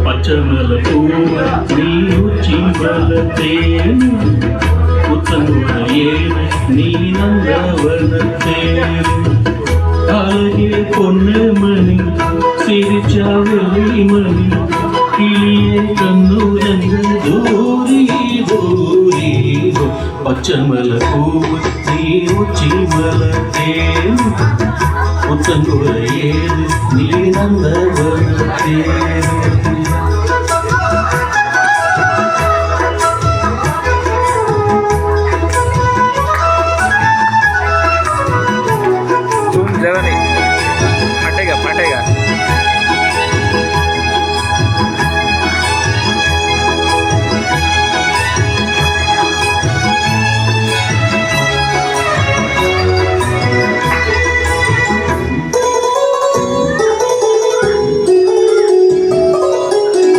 பச்சமல பூவ நீ உச்சி வளத்தேன் புத்தங்குறையேன் நீ நந்தவனத்தேன் அழகே பொண்ணு மணி சிரிச்சா வெள்ளி மணி கிளியே கண்ணுரங்க தூரி தூரி பச்சமல பூவ நீ உச்சி வளத்தேன் புத்தங்குறையேன் நீ நந்தவனத்தேன் जगह नहीं फटेगा फटेगा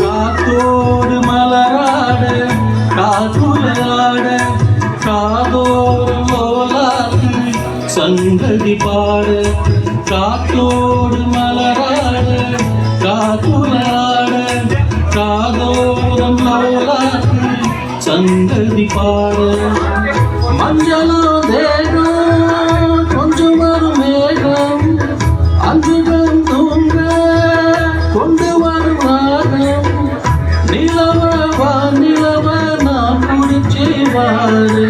காத்தோடு மலராட காதுலாட காதோரம் லோலாக்கு சங்கதி பாட காத்தோடு மலராட காதுலாட காதோரம் லோலாக்கு சங்கதி பாட மஞ்சளோ தேகம் கொஞ்சம் வரும் மேகம் அங்குகள் தூங்க கொண்டு வரும் ராகம் நிலவ நான் குடிச்சு வாரு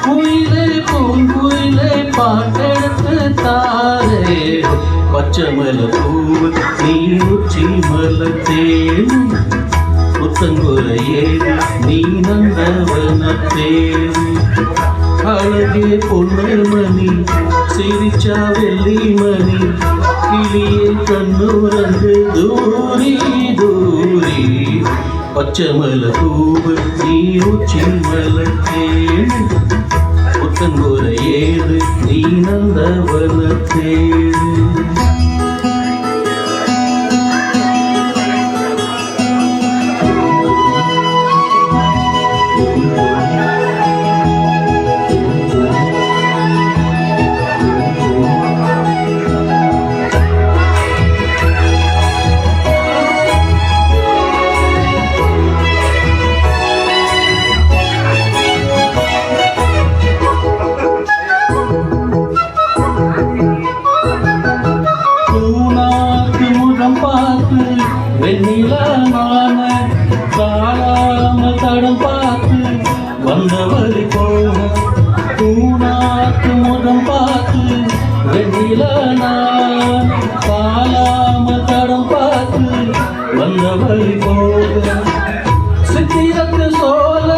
குயிலே பூங்குயிலே பாட்டெடுத்து தாரே பச்சமல பூவு நீ உச்சி மலத்தேன் புத்தங்குறையேன் நீ நந்தவனத்தேன் அழகே பொண்ணு மணி சிரிச்சா வெள்ளி மணி கிளியே கண்ணுரங்கு தூரி தூரி பச்சமல பூவு நீ உச்சி மலத்தேன் புத்தங்குறையேன் நீ நந்தவனத்தேன் பார்த்து வெண்ணிலான காலாம தடம் பார்த்து வந்தவரை போன பூனாக்கு முகம் பார்த்து வெண்ணிலான காலாம தடம் பார்த்து வந்தவரை போக சித்திரத்து சோல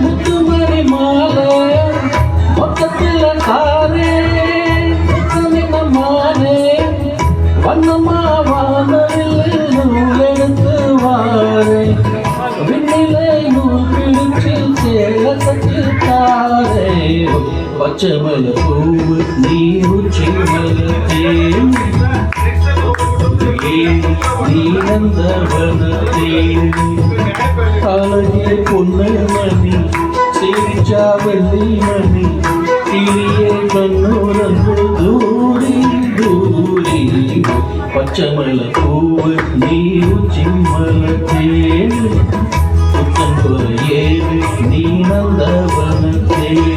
முத்துமணி மாலை மொத்தத்தில் காரே மானே வண்ணமா வானவில் நூல் எடுத்து வாரே விண்ணிலை நூல் பிடிச்சு சேலத்து தாரே பச்சமல பூவு நீ உச்சி மலத்தேன் நீ நந்தவனத்தேன் அழகே பொண்ணு மணி சிரிச்சா வெள்ளி மணி கிளியே கண்ணுரங்கு தூரி தூரி பச்சமல பூவு நீ உச்சி மலத்தேன் புத்தங்குறையேன் நீ நந்தவனத்தேன்